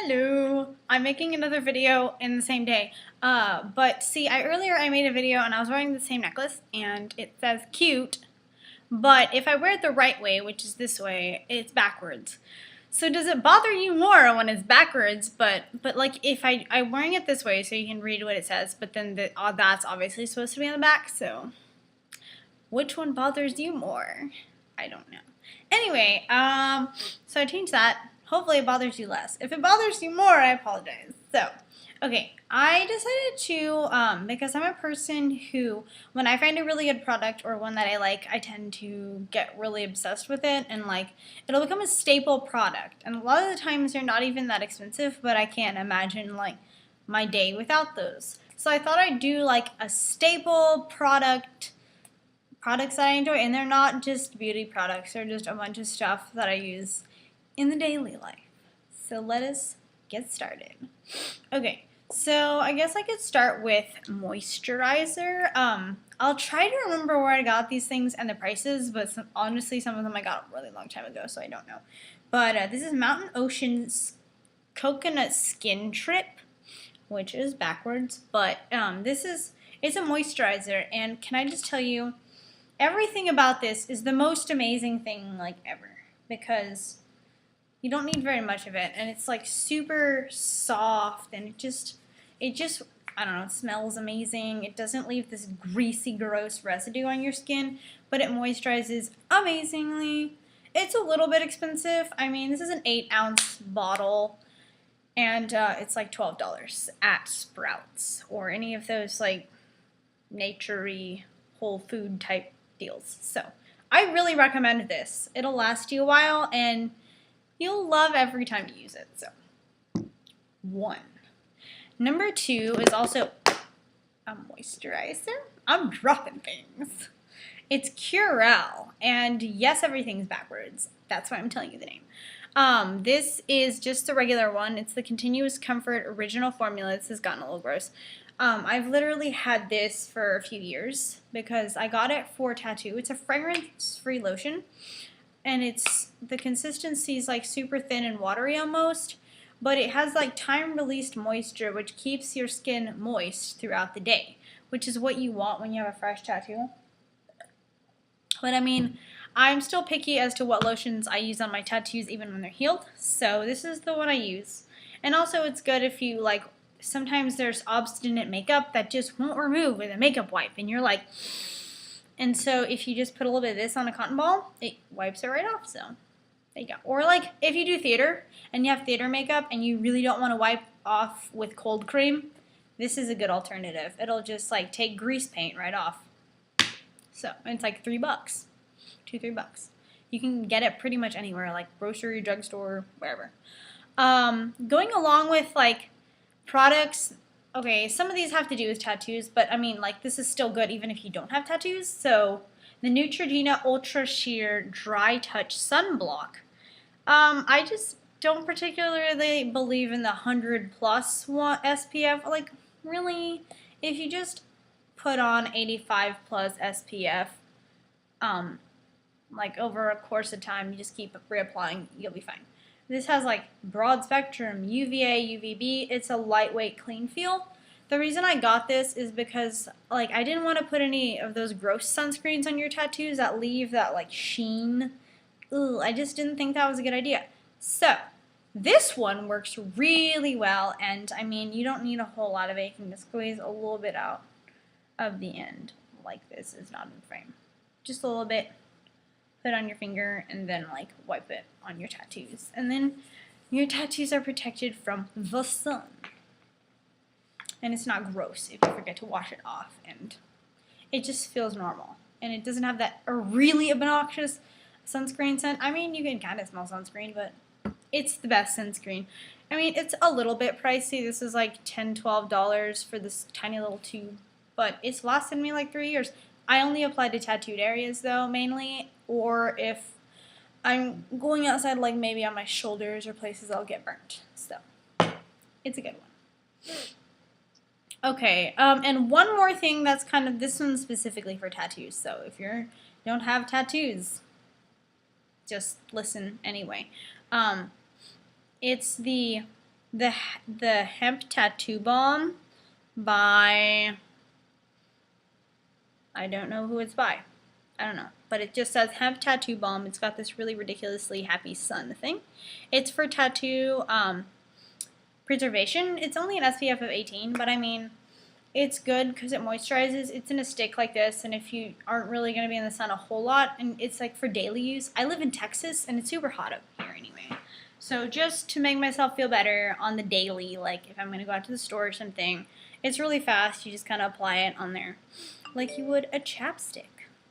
Hello! I'm making another video in the same day. But see, earlier I made a video and I was wearing the same necklace and it says cute, but if I wear it the right way, which is this way, it's backwards. So does it bother you more when it's backwards, but like if I'm wearing it this way so you can read what it says, but then that's obviously supposed to be on the back, so which one bothers you more? I don't know. Anyway, so I changed that. Hopefully it bothers you less. If it bothers you more, I apologize. So, okay, I decided to, because I'm a person who, when I find a really good product or one that I like, I tend to get really obsessed with it and like, it'll become a staple product. And a lot of the times they're not even that expensive, but I can't imagine like my day without those. So I thought I'd do like a staple products that I enjoy, and they're not just beauty products, they're just a bunch of stuff that I use in the daily life. So let us get started. Okay, so I guess I could start with moisturizer. I'll try to remember where I got these things and the prices, but honestly some of them I got a really long time ago, so I don't know. But this is Mountain Ocean's Coconut Skin Trip, which is backwards, but it's a moisturizer, and can I just tell you, everything about this is the most amazing thing like ever, because you don't need very much of it, and it's like super soft, and it just I don't know, it smells amazing. It doesn't leave this greasy, gross residue on your skin, but it moisturizes amazingly. It's a little bit expensive. I mean, this is an 8-ounce bottle, and it's like $12 at Sprouts or any of those like nature-y whole food type deals. So I really recommend this. It'll last you a while and you'll love every time you use it. So 1. Number 2 is also a moisturizer. I'm dropping things. It's Curel, and yes, everything's backwards. That's why I'm telling you the name. This is just the regular one. It's the Continuous Comfort Original Formula. This has gotten a little gross. I've literally had this for a few years because I got it for tattoo. It's a fragrance-free lotion, and the consistency is like super thin and watery almost, but it has like time-released moisture, which keeps your skin moist throughout the day, which is what you want when you have a fresh tattoo. But I mean, I'm still picky as to what lotions I use on my tattoos even when they're healed, so this is the one I use. And also it's good if you like, sometimes there's obstinate makeup that just won't remove with a makeup wipe, and you're like, and so if you just put a little bit of this on a cotton ball, it wipes it right off, so there you go. Or like if you do theater and you have theater makeup and you really don't want to wipe off with cold cream, this is a good alternative. It'll just like take grease paint right off. So it's like $3, $2-3. You can get it pretty much anywhere, like grocery, drugstore, wherever. Going along with like products, okay, some of these have to do with tattoos, but I mean, like, this is still good even if you don't have tattoos. So the Neutrogena Ultra Sheer Dry Touch Sunblock. I just don't particularly believe in the 100+ SPF. Like, really, if you just put on 85+ SPF, like over a course of time, you just keep reapplying, you'll be fine. This has like broad spectrum, UVA, UVB. It's a lightweight, clean feel. The reason I got this is because like I didn't want to put any of those gross sunscreens on your tattoos that leave that like sheen. Ugh, I just didn't think that was a good idea. So this one works really well, and I mean, you don't need a whole lot of it. You can just squeeze a little bit out of the end, like this is not in frame. Just a little bit. Put on your finger and then like wipe it on your tattoos, and then your tattoos are protected from the sun, and it's not gross if you forget to wash it off, and it just feels normal, and it doesn't have that really obnoxious sunscreen scent. I mean, you can kind of smell sunscreen, but it's the best sunscreen. I mean, it's a little bit pricey. This is like $10-12 for this tiny little tube, but it's lasted me like 3 years. I only apply to tattooed areas though, mainly, or if I'm going outside, like maybe on my shoulders or places I'll get burnt. So, it's a good one. Okay, and one more thing that's kind of, this one's specifically for tattoos, so if you don't have tattoos, just listen anyway. It's the the Hemp Tattoo Balm by, I don't know who it's by. I don't know. But it just says Hemp Tattoo Balm. It's got this really ridiculously happy sun thing. It's for tattoo preservation. It's only an SPF of 18, but I mean, it's good because it moisturizes. It's in a stick like this, and if you aren't really going to be in the sun a whole lot, and it's like for daily use. I live in Texas, and it's super hot up here anyway. So just to make myself feel better on the daily, like if I'm going to go out to the store or something, it's really fast. You just kind of apply it on there like you would a chapstick.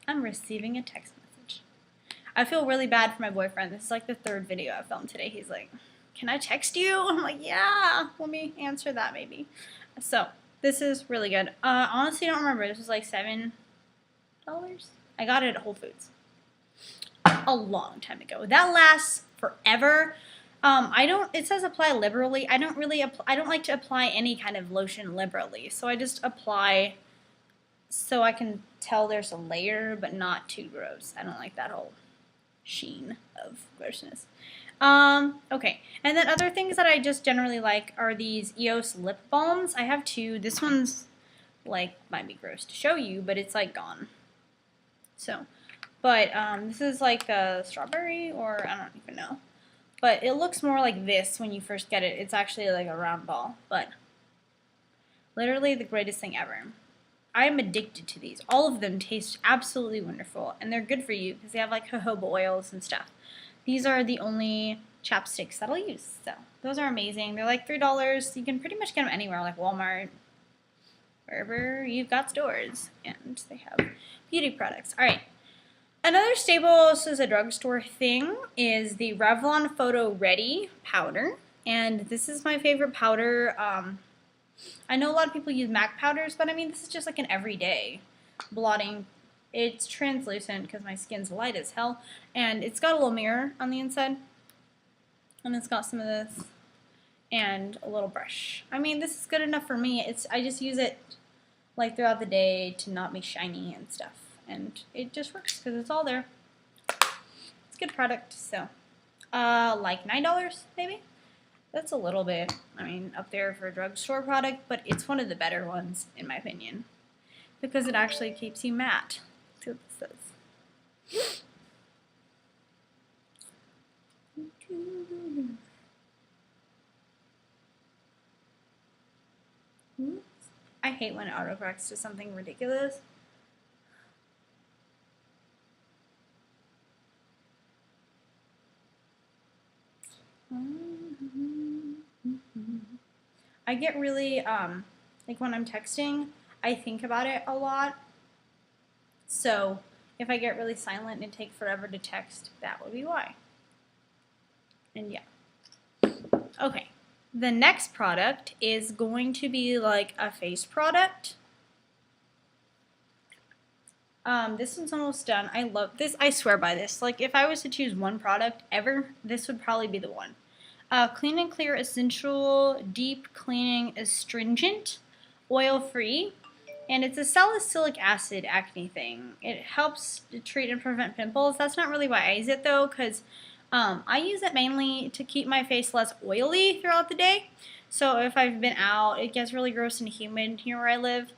I'm receiving a text message. I feel really bad for my boyfriend. This is like the 3rd video I filmed today. He's like, can I text you? I'm like, yeah, let me answer that maybe. So this is really good. Honestly, I don't remember. This was like $7. I got it at Whole Foods a long time ago. That lasts forever. It says apply liberally. I don't like to apply any kind of lotion liberally. So I just apply so I can tell there's a layer, but not too gross. I don't like that whole sheen of grossness. Okay. And then other things that I just generally like are these EOS lip balms. I have 2. This one's like, might be gross to show you, but it's like gone. So, but this is like a strawberry, or I don't even know. But it looks more like this when you first get it. It's actually like a round ball, but literally the greatest thing ever. I am addicted to these. All of them taste absolutely wonderful, and they're good for you because they have like jojoba oils and stuff. These are the only chapsticks that I'll use, so those are amazing. They're like $3. You can pretty much get them anywhere, like Walmart, wherever you've got stores, and they have beauty products. All right. Another staple, this is a drugstore thing, is the Revlon Photo Ready powder, and this is my favorite powder. I know a lot of people use MAC powders, but I mean, this is just like an everyday blotting. It's translucent because my skin's light as hell, and it's got a little mirror on the inside, and it's got some of this, and a little brush. I mean, this is good enough for me. I just use it like throughout the day to not be shiny and stuff, and it just works because it's all there. It's a good product, so like $9 maybe. That's a little bit, I mean, up there for a drugstore product, but it's one of the better ones, in my opinion, because it actually keeps you matte. See what this says. I hate when it autocorrects to something ridiculous. I get really, like when I'm texting, I think about it a lot. So if I get really silent and it takes forever to text, that would be why. And yeah. Okay. The next product is going to be like a face product. This one's almost done. I love this. I swear by this. Like if I was to choose one product ever, this would probably be the one. Clean and Clear Essential Deep Cleaning Astringent, oil-free, and it's a salicylic acid acne thing. It helps to treat and prevent pimples. That's not really why I use it though, because I use it mainly to keep my face less oily throughout the day. So if I've been out, it gets really gross and humid here where I live.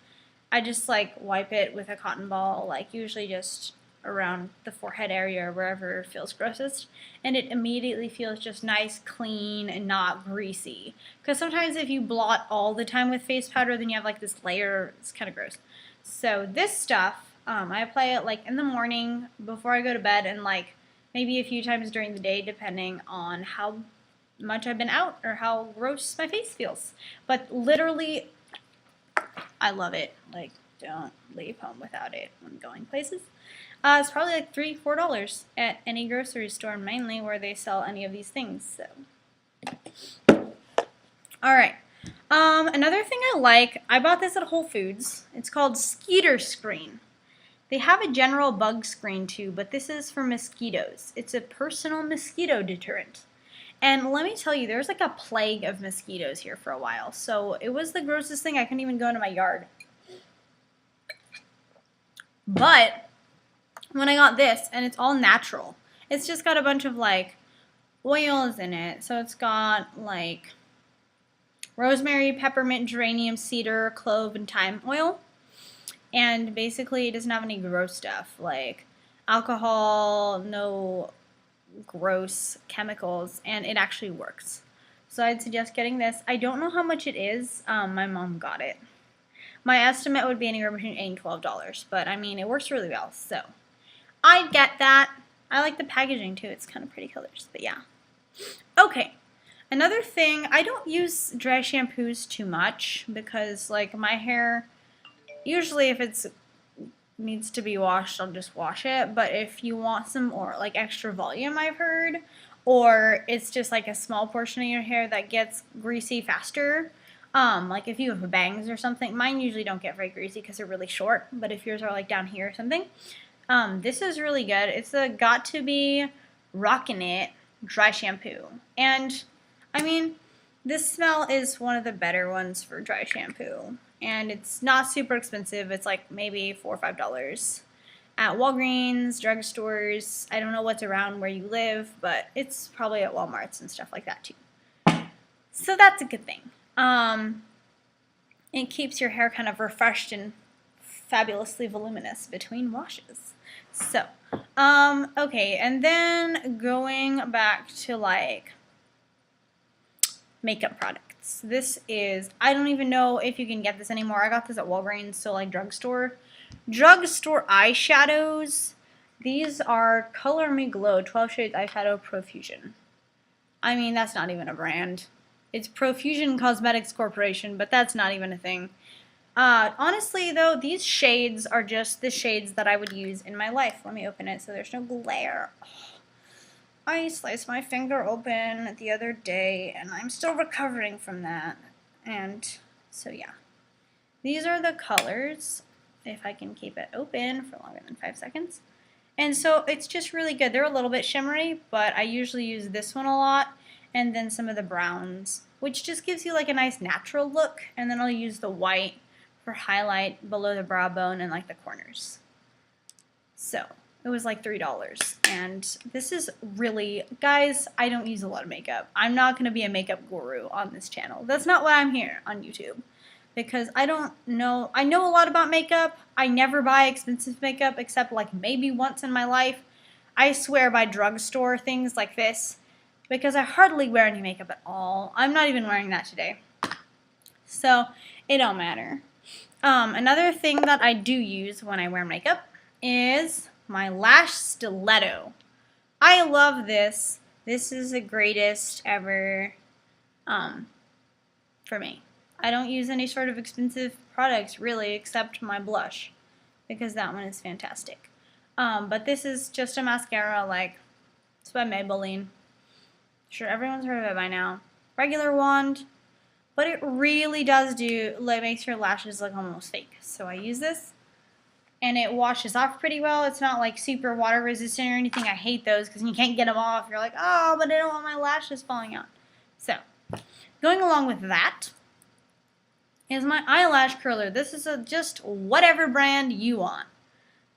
I just like wipe it with a cotton ball, like usually just around the forehead area or wherever it feels grossest, and it immediately feels just nice, clean, and not greasy. Because sometimes if you blot all the time with face powder, then you have like this layer. It's kind of gross. So this stuff, I apply it like in the morning before I go to bed, and like maybe a few times during the day, depending on how much I've been out or how gross my face feels. But literally, I love it. Like, don't leave home without it when going places. It's probably like $3, $4 at any grocery store, mainly where they sell any of these things. So, all right. Another thing I like, I bought this at Whole Foods. It's called Skeeter Screen. They have a general bug screen too, but this is for mosquitoes. It's a personal mosquito deterrent. And let me tell you, there's like a plague of mosquitoes here for a while. So it was the grossest thing. I couldn't even go into my yard. But when I got this, and it's all natural, it's just got a bunch of like oils in it. So it's got like rosemary, peppermint, geranium, cedar, clove, and thyme oil. And basically it doesn't have any gross stuff like alcohol, no gross chemicals, and it actually works. So I'd suggest getting this. I don't know how much it is. My mom got it. My estimate would be anywhere between $8 and $12, but I mean, it works really well, so I'd get that. I like the packaging too. It's kind of pretty colors, but yeah. Okay. Another thing, I don't use dry shampoos too much because like my hair, usually if it's needs to be washed, I'll just wash it. But if you want some more like extra volume, I've heard, or it's just like a small portion of your hair that gets greasy faster, like if you have bangs or something, mine usually don't get very greasy because they're really short, but if yours are like down here or something, this is really good. It's the Got2b Rockin' It dry shampoo. And I mean, this smell is one of the better ones for dry shampoo. And it's not super expensive. It's like maybe $4 or $5 at Walgreens, drugstores. I don't know what's around where you live, but it's probably at Walmarts and stuff like that too. So that's a good thing. It keeps your hair kind of refreshed and fabulously voluminous between washes. So, okay, and then going back to like makeup products. This is, I don't even know if you can get this anymore. I got this at Walgreens, so like drugstore. Drugstore eyeshadows. These are Color Me Glow 12 Shades Eyeshadow Profusion. I mean, that's not even a brand. It's Profusion Cosmetics Corporation, but that's not even a thing. Honestly, though, these shades are just the shades that I would use in my life. Let me open it so there's no glare. Oh, I sliced my finger open the other day, and I'm still recovering from that. And so, yeah. These are the colors, if I can keep it open for longer than 5 seconds. And so it's just really good. They're a little bit shimmery, but I usually use this one a lot. And then some of the browns, which just gives you like a nice natural look. And then I'll use the white for highlight below the brow bone and like the corners. So it was like $3. And this is really, guys, I don't use a lot of makeup. I'm not going to be a makeup guru on this channel. That's not why I'm here on YouTube. Because I don't know, I know a lot about makeup. I never buy expensive makeup except like maybe once in my life. I swear by drugstore things like this. Because I hardly wear any makeup at all. I'm not even wearing that today. So, it don't matter. Another thing that I do use when I wear makeup is my Lash Stiletto. I love this. This is the greatest ever for me. I don't use any sort of expensive products, really, except my blush. Because that one is fantastic. But this is just a mascara, like, it's by Maybelline. Sure, everyone's heard of it by now. Regular wand, but it really does do, like, makes your lashes look almost fake. So I use this, and it washes off pretty well. It's not like super water resistant or anything. I hate those because you can't get them off. You're like, oh, but I don't want my lashes falling out. So, going along with that is my eyelash curler. This is just whatever brand you want.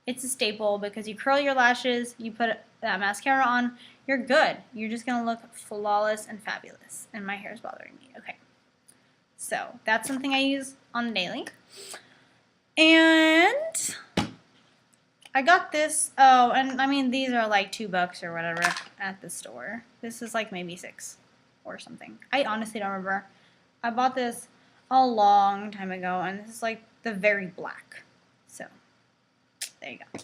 It's a staple because you curl your lashes, you put that mascara on, you're good. You're just going to look flawless and fabulous. And my hair is bothering me. Okay. So, that's something I use on the daily. And I got this. Oh, and I mean, these are like $2 or whatever at the store. This is like maybe $6 or something. I honestly don't remember. I bought this a long time ago, and this is like the very black. So, there you go.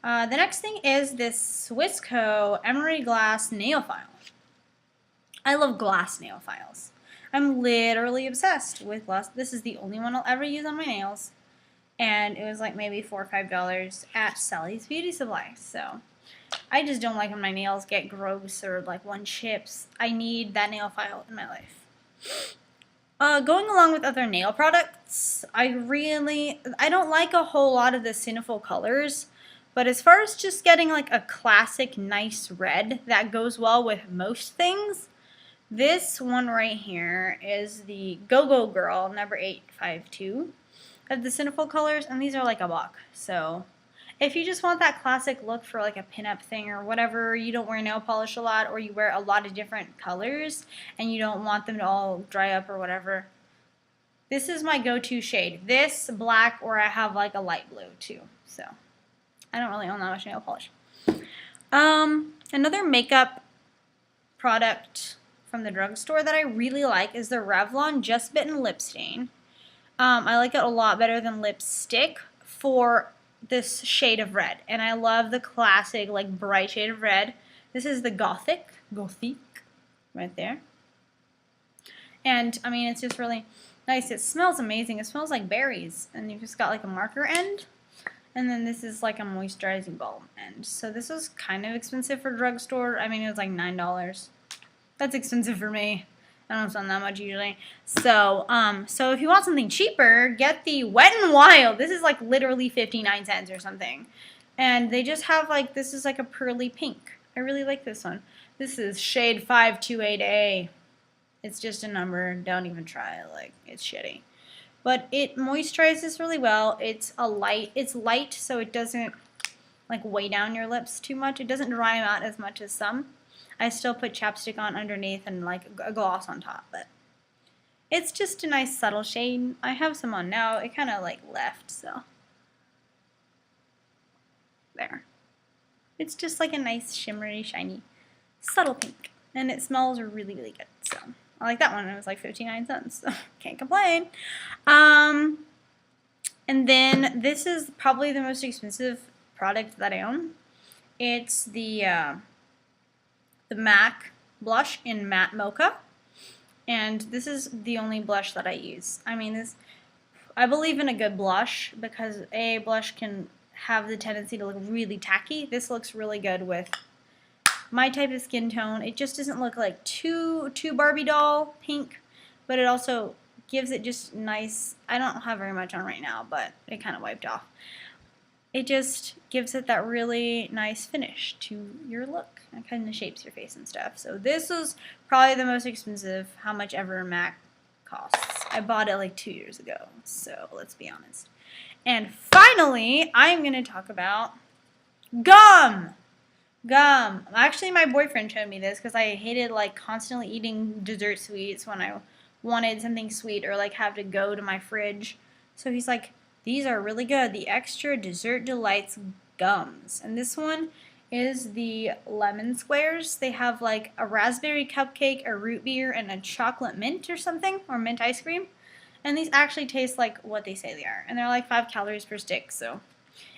The next thing is this Swissco Emery Glass nail file. I love glass nail files. I'm literally obsessed with glass. This is the only one I'll ever use on my nails. And it was like maybe $4 or $5 at Sally's Beauty Supply. So I just don't like when my nails get gross or like one chips. I need that nail file in my life. Going along with other nail products, I don't like a whole lot of the Cineful colors. But as far as just getting like a classic nice red that goes well with most things, this one right here is the Go-Go Girl number 852 of the Cineful colors, and these are like a buck. So, If you just want that classic look for like a pinup thing or whatever, you don't wear nail polish a lot or you wear a lot of different colors and you don't want them to all dry up or whatever, this is my go-to shade. This, black, or I have like a light blue too. So I don't really own that much nail polish. Another makeup product from the drugstore that I really like is the Revlon Just Bitten Lip Stain. I like it a lot better than lipstick for this shade of red. And I love the classic, like, bright shade of red. This is the Gothic right there. And, I mean, it's just really nice. It smells amazing. It smells like berries. And you've just got, like, a marker end. And then this is, like, a moisturizing balm end. So this was kind of expensive for drugstore. I mean, it was, like, $9. That's expensive for me. I don't spend that much usually. So, so if you want something cheaper, get the Wet n Wild. This is like literally 59 cents or something. And they just have like, this is like a pearly pink. I really like this one. This is shade 528A. It's just a number. Don't even try it. Like, it's shitty. But it moisturizes really well. It's light, so it doesn't like weigh down your lips too much. It doesn't dry them out as much as some. I still put chapstick on underneath and like a gloss on top, but it's just a nice subtle shade. I have some on now. It kind of like left, so there. It's just like a nice shimmery, shiny, subtle pink, and it smells really, really good. So I like that one. It was like 59 cents, so can't complain. And then this is probably the most expensive product that I own. It's the MAC blush in Matte Mocha, and this is the only blush that I use. I mean, I believe in a good blush because a blush can have the tendency to look really tacky. This looks really good with my type of skin tone. It just doesn't look like too Barbie doll pink, but it also gives it just nice. I don't have very much on right now, but it kind of wiped off. It just gives it that really nice finish to your look. It kind of shapes your face and stuff. So this was probably the most expensive, how much ever MAC costs. I bought it like 2 years ago, so let's be honest. And finally, I'm going to talk about gum. Gum. Actually, my boyfriend showed me this because I hated like constantly eating dessert sweets when I wanted something sweet or like have to go to my fridge. So he's like, these are really good. The Extra Dessert Delights gums. And this one is the lemon squares. They have like a raspberry cupcake, a root beer, and a chocolate mint or something, or mint ice cream. And these actually taste like what they say they are. And they're like 5 calories per stick. So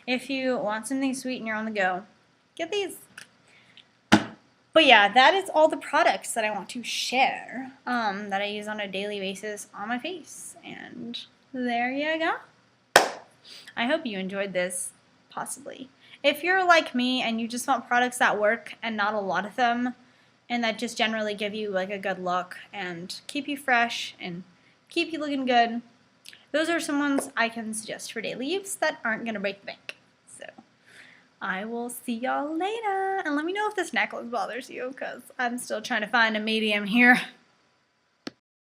if you want something sweet and you're on the go, get these. But yeah, that is all the products that I want to share that I use on a daily basis on my face. And there you go. I hope you enjoyed this, possibly. If you're like me and you just want products that work and not a lot of them, and that just generally give you like a good look and keep you fresh and keep you looking good, those are some ones I can suggest for daily use that aren't going to break the bank. So I will see y'all later. And let me know if this necklace bothers you because I'm still trying to find a medium here.